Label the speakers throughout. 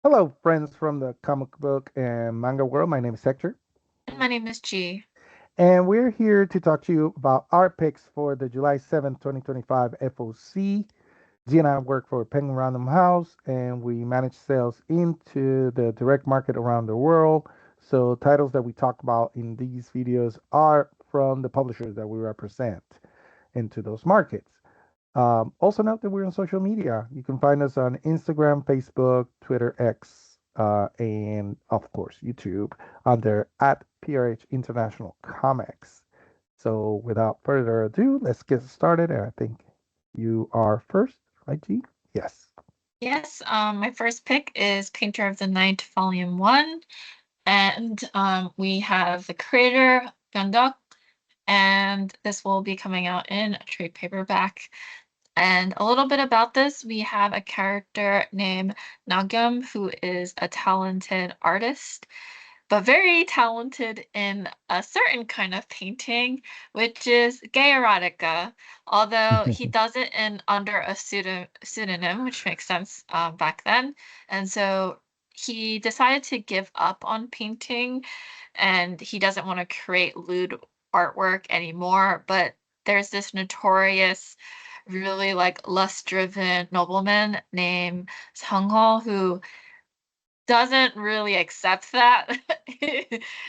Speaker 1: Hello, friends from the comic book and manga world. My name is Hector,
Speaker 2: And my name is G.
Speaker 1: and we're here to talk to you about our picks for the July 7th, 2025 FOC. G and I work for Penguin Random House, and we manage sales into the direct market around the world. So, titles that we talk about in these videos are from the publishers that we represent into those markets. Also, note that we're on social media. You can find us on Instagram, Facebook, Twitter, X, and of course, YouTube under at PRH International Comics. So, without further ado, let's get started. And I think you are first, right, G? Yes.
Speaker 2: Yes, my first pick is Painter of the Night, Volume 1. And we have the creator, Gundok, and this will be coming out in a trade paperback. And a little bit about this, we have a character named Nagyum, who is a talented artist, but very talented in a certain kind of painting, which is gay erotica. Although he does it in under a pseudonym, which makes sense back then. And so he decided to give up on painting, and he doesn't want to create lewd artwork anymore. But there's this notorious, really like lust-driven nobleman named Sung who doesn't really accept that.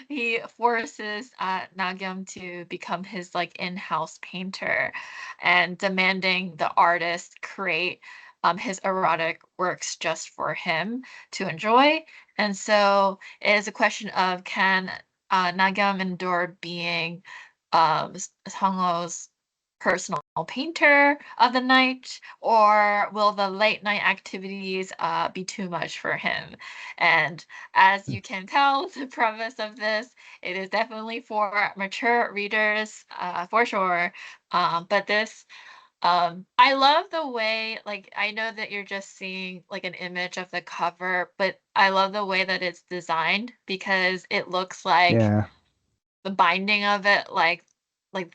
Speaker 2: He forces Nagyam to become his like in-house painter and demanding the artist create his erotic works just for him to enjoy. And so it is a question of can Nagyam endure being Songho's personal painter of the night, or will the late night activities be too much for him? And as you can tell, the premise of this, it is definitely for mature readers, for sure. But this, I love the way, like, I know that you're just seeing like an image of the cover, but I love the way that it's designed because it looks like
Speaker 1: Yeah,
Speaker 2: the binding of it, like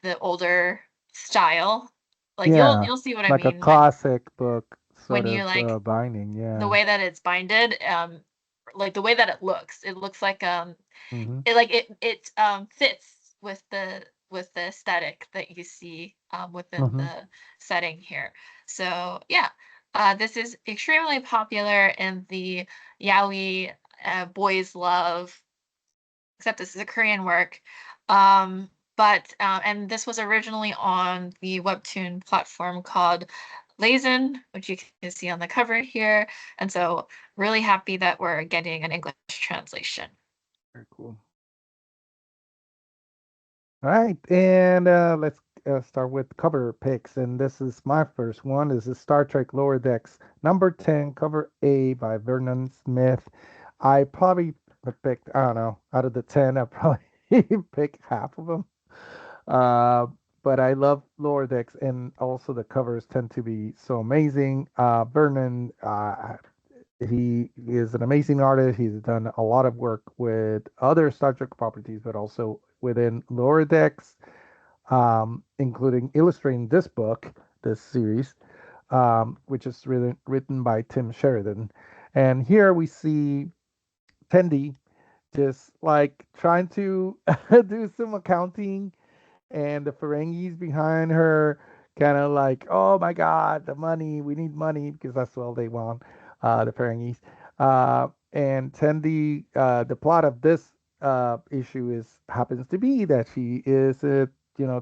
Speaker 2: the older style. Like
Speaker 1: yeah,
Speaker 2: you'll see what I
Speaker 1: like a
Speaker 2: mean
Speaker 1: classic book
Speaker 2: when
Speaker 1: sort
Speaker 2: you
Speaker 1: of
Speaker 2: like
Speaker 1: binding.
Speaker 2: the
Speaker 1: Yeah.
Speaker 2: way that it's binded, like the way that it looks like
Speaker 1: Mm-hmm.
Speaker 2: it fits with the aesthetic that you see within
Speaker 1: Mm-hmm.
Speaker 2: the setting here. So yeah, this is extremely popular in the yaoi boys love, except this is a Korean work. But and this was originally on the webtoon platform called Lazen, which you can see on the cover here. And so really happy that we're getting an English translation.
Speaker 1: Very cool. All right, and let's start with cover picks. And this is my first one. This is Star Trek Lower Decks, number 10, cover A by Vernon Smith. I probably picked, I don't know, out of the 10, I probably pick half of them. Uh, but I love Lower Decks, and also the covers tend to be so amazing. Vernon, he is an amazing artist. He's done a lot of work with other Star Trek properties, but also within Lower Decks, including illustrating this book, this series, which is written by Tim Sheridan. And here we see Tendi just like trying to do some accounting, and the Ferengis behind her kind of like, oh my God, the money, we need money because that's all they want, the Ferengis. And Tendi, the plot of this issue is happens to be that she is,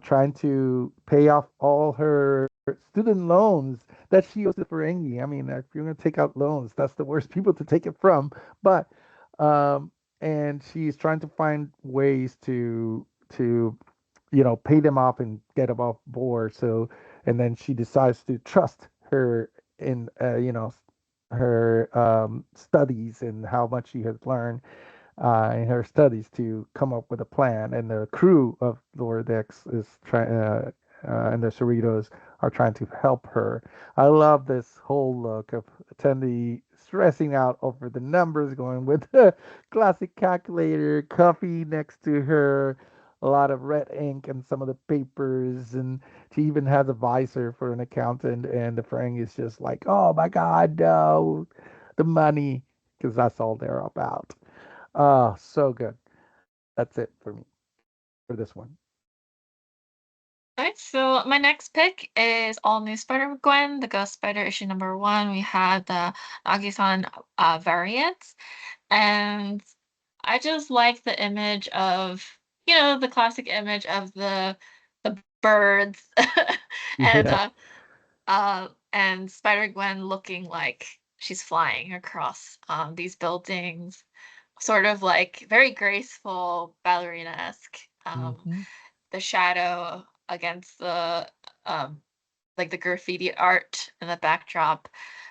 Speaker 1: trying to pay off all her student loans that she owes to Ferengi. I mean, if you're going to take out loans, that's the worst people to take it from. But um, and she's trying to find ways to pay them off and get them off board. So, and then she decides to trust her in, her studies and how much she has learned in her studies to come up with a plan. And the crew of Lower Decks is trying, and the Cerritos are trying to help her. I love this whole look of Tendi stressing out over the numbers, going with the classic calculator, coffee next to her, a lot of red ink and some of the papers, and she even has a visor for an accountant. And the Frank is just like, "Oh my God, no, the money." because that's all they're about. So good. That's it for me for this one.
Speaker 2: Alright, so my next pick is all new Spider-Gwen, the Ghost Spider issue number one. We have the Nagi-san variants, and I just like the image of, the classic image of the birds and
Speaker 1: Yeah.
Speaker 2: and Spider-Gwen looking like she's flying across these buildings, sort of like very graceful ballerina-esque.
Speaker 1: Hmm.
Speaker 2: The shadow against the um like the graffiti art in the backdrop,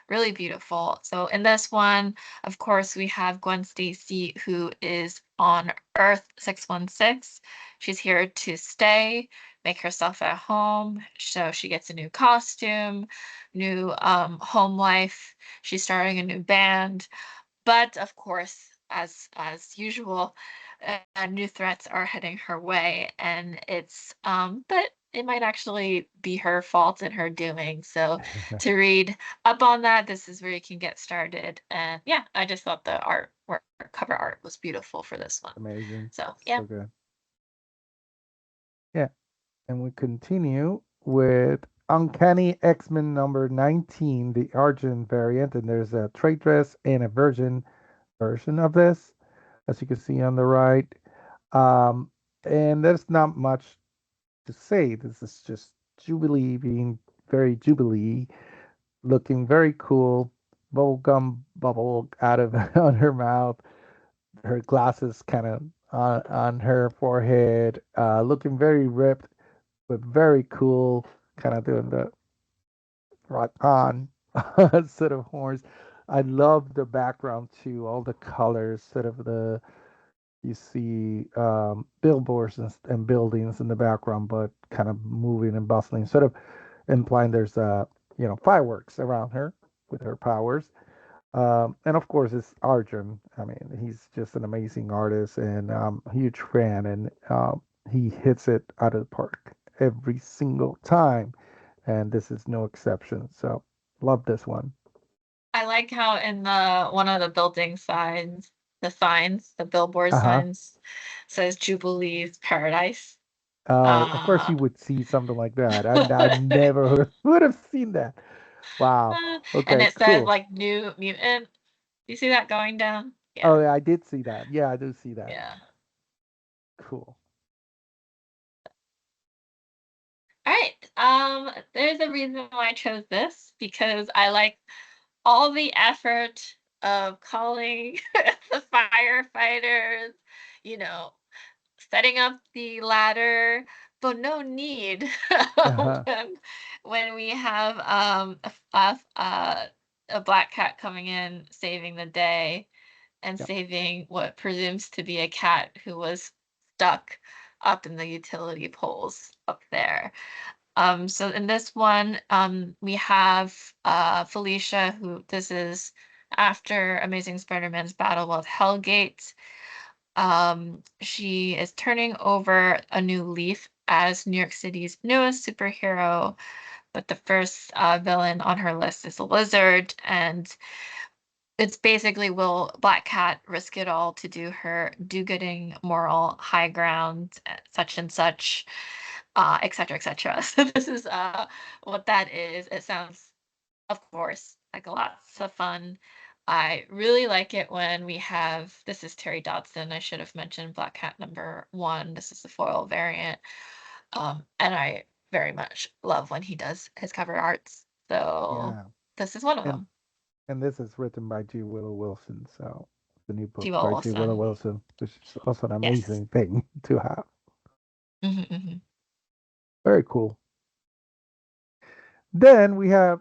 Speaker 2: really beautiful. So in this one, of course, we have Gwen Stacy, who is on Earth 616. She's here to stay, make herself at home. So she gets a new costume, new home life. She's starting a new band. But of course, as usual, new threats are heading her way, and but it might actually be her fault and her doing. So to read up on that, this is where you can get started. And yeah, I just thought the cover art was beautiful for this one.
Speaker 1: Amazing.
Speaker 2: So yeah.
Speaker 1: So good. Yeah. And we continue with Uncanny X-Men number 19, the Argent variant. And there's a trade dress and a version of this, as you can see on the right. Um, and there's not much to say. This is just Jubilee being very Jubilee, looking very cool. Bubblegum bubble out of on her mouth, her glasses kind of on her forehead, looking very ripped, but very cool, kind of doing the rock on sort of horns. I love the background too, all the colors, sort of the you see billboards and buildings in the background, but kind of moving and bustling, sort of implying there's fireworks around her with her powers. And of course, it's Arjun. I mean, he's just an amazing artist and huge fan, and he hits it out of the park every single time, and this is no exception. So, love this one.
Speaker 2: I like how in the one of the building signs, the billboard
Speaker 1: Uh huh.
Speaker 2: signs, says Jubilee's Paradise.
Speaker 1: Of course,
Speaker 2: Uh,
Speaker 1: you would see something like that. I never would have seen that. Wow.
Speaker 2: and
Speaker 1: Okay,
Speaker 2: it says
Speaker 1: cool.
Speaker 2: like New Mutant. You see that going down?
Speaker 1: Oh,
Speaker 2: Yeah.
Speaker 1: yeah, I did see that. Yeah, I do see that.
Speaker 2: Yeah.
Speaker 1: Cool.
Speaker 2: All right. There's a reason why I chose this because I like all the effort of calling the firefighters, you know, setting up the ladder, but no need
Speaker 1: Uh-huh.
Speaker 2: when we have a black cat coming in, saving the day and
Speaker 1: Yep.
Speaker 2: saving what presumes to be a cat who was stuck up in the utility poles up there. So in this one, we have Felicia, who this is after Amazing Spider-Man's battle with Hellgate. She is turning over a new leaf as New York City's newest superhero, but the first villain on her list is a lizard, and it's basically will Black Cat risk it all to do her do-gooding moral high ground, such and such, et cetera, et cetera. So this is what that is. It sounds, of course, like lots of fun. I really like it when we have, this is Terry Dodson. I should have mentioned Black Cat number one. This is the foil variant. And I very much love when he does his cover arts. So
Speaker 1: Yeah.
Speaker 2: this is one of
Speaker 1: And
Speaker 2: them.
Speaker 1: and this is written by G. Willow Wilson. So the new book
Speaker 2: G.
Speaker 1: by G. Willow
Speaker 2: Wilson.
Speaker 1: Wilson, which is also an
Speaker 2: Yes.
Speaker 1: amazing thing to have.
Speaker 2: Hmm, hmm.
Speaker 1: Very cool. Then we have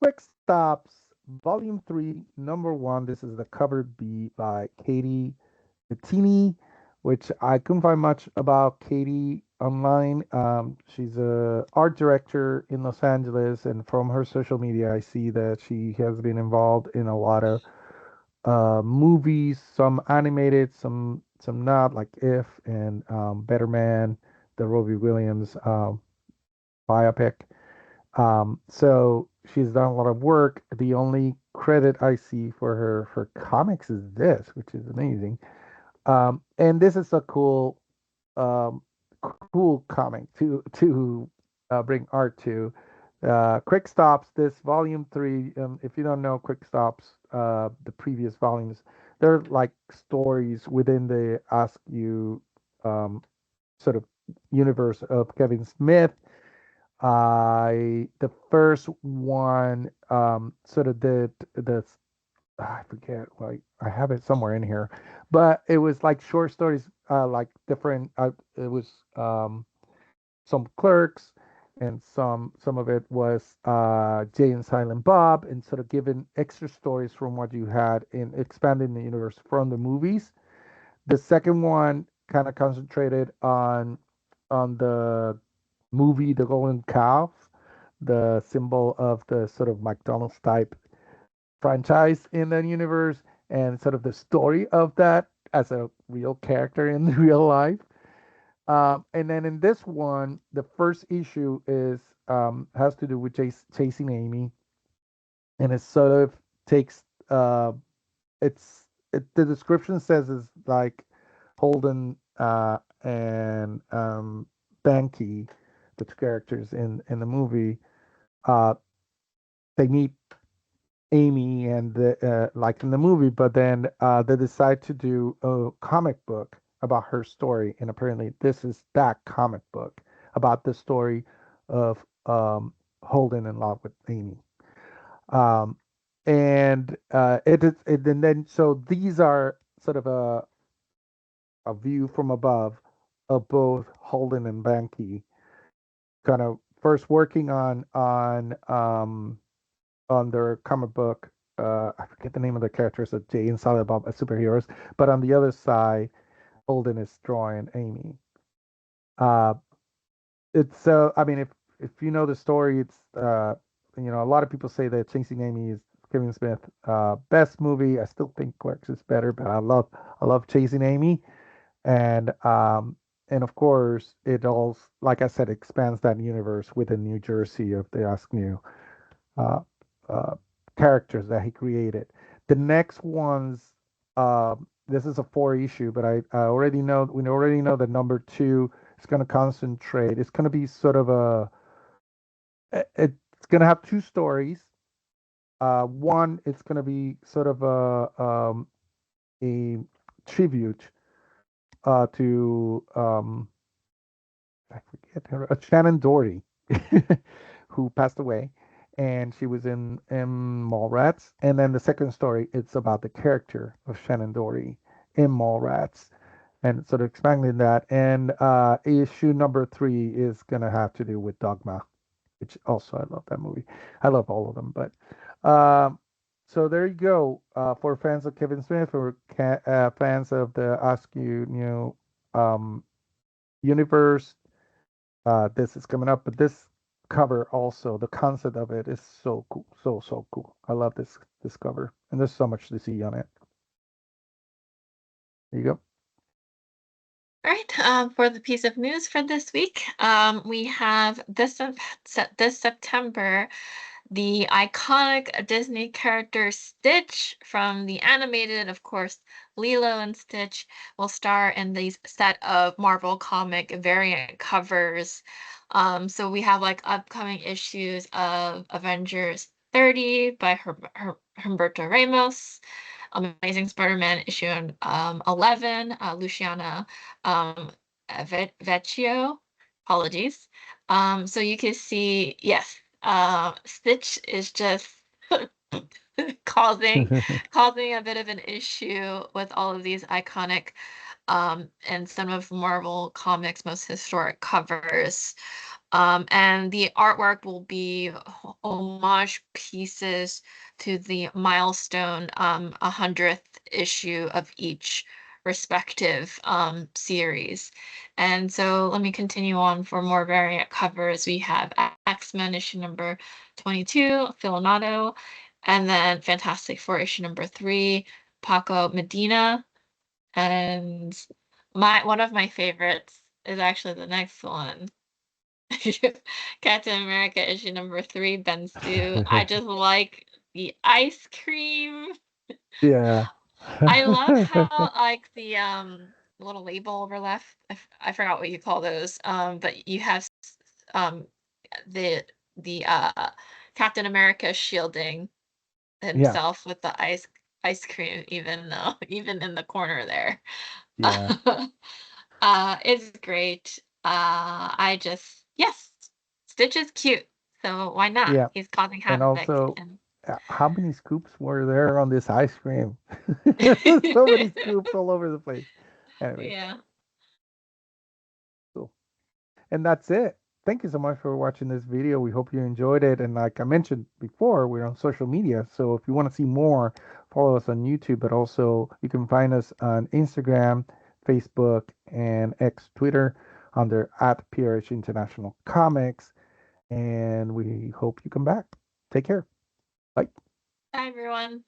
Speaker 1: Quick Stops, Volume 3, Number 1. This is the cover B by Katie Bettini, which I couldn't find much about Katie online. She's a art director in Los Angeles, and from her social media, I see that she has been involved in a lot of movies, some animated, some not, like If and Better Man, the Robbie Williams biopic. So she's done a lot of work. The only credit I see for her comics is this, which is amazing. And this is a um, cool comic to bring art to. Quick Stops, this volume three. If you don't know Quick Stops, the previous volumes, they're like stories within the Ask You um, sort of universe of Kevin Smith. The first one sort of did the I forget, like I have it somewhere in here, but it was like short stories, like different. It was some clerks, and some of it was Jay and Silent Bob, and sort of giving extra stories from what you had in expanding the universe from the movies. The second one kind of concentrated on the movie The Golden Calf, the symbol of the sort of McDonald's type franchise in the universe, and sort of the story of that as a real character in real life. And then in this one, the first issue is has to do with chasing Amy, and it sort of takes the description says is like Holden and Banky, the two characters in the movie. Uh, they meet Amy and like in the movie, but then they decide to do a comic book about her story, and apparently this is that comic book about the story of Holden in love with Amy. Um, and it is, and then so these are sort of a view from above of both Holden and Banky, kind of first working on their comic book. I forget the name of the characters that Jay and Silent Bob as superheroes, but on the other side, Holden is drawing Amy. Uh, it's I mean, if you know the story, it's a lot of people say that Chasing Amy is Kevin Smith best movie. I still think Clerks is better, but I love Chasing Amy, and and of course it all, like I said, expands that universe within New Jersey of the Ask New uh, uh, characters that he created. The next ones, this is a four issue, but I already know we already know that number two is going to concentrate. It's going to be sort of it's going to have two stories. One, it's going to be sort of a tribute to I forget her, Shannon Doherty, who passed away, and she was in Mallrats. And then the second story, it's about the character of Shannon Doherty in Mallrats, and sort of expanding that. And issue number three is gonna have to do with Dogma, which also I love that movie. I love all of them, but um, so there you go. For fans of Kevin Smith, or fans of the Askew New universe, this is coming up, but this cover also, the concept of it is so cool, so cool. I love this cover, and there's so much to see on it. There you go.
Speaker 2: All right, for the piece of news for this week, we have this September, the iconic Disney character Stitch from the animated, of course, Lilo and Stitch will star in these set of Marvel comic variant covers. So we have like upcoming issues of Avengers 30 by Humberto Ramos, Amazing Spider-Man issue 11, Luciana Vecchio. Apologies. So you can see, yes, Stitch is just causing causing a bit of an issue with all of these iconic and some of Marvel Comics' most historic covers. And the artwork will be homage pieces to the milestone 100th issue of each respective series. And so let me continue on for more variant covers. We have X-Men issue number 22, Filonato, and then Fantastic Four issue number 3, Paco Medina. And one of my favorites is actually the next one. Captain America issue number 3, Ben Stu. I just like the ice cream.
Speaker 1: Yeah.
Speaker 2: I love how like the little label overlap. I forgot what you call those. But you have um the the Captain America shielding
Speaker 1: Yeah.
Speaker 2: himself with the ice cream, even though even in the corner there.
Speaker 1: Yeah.
Speaker 2: It's great. I just yes, Stitch is cute, so why not?
Speaker 1: Yeah.
Speaker 2: He's causing
Speaker 1: And
Speaker 2: havoc
Speaker 1: also,
Speaker 2: and
Speaker 1: how many scoops were there on this ice cream? So many scoops all over the place. Anyways,
Speaker 2: yeah.
Speaker 1: cool. And that's it. Thank you so much for watching this video. We hope you enjoyed it. And like I mentioned before, we're on social media. So if you want to see more, follow us on YouTube, but also you can find us on Instagram, Facebook, and X Twitter under at PRH International Comics. And we hope you come back. Take care. Bye.
Speaker 2: Bye everyone.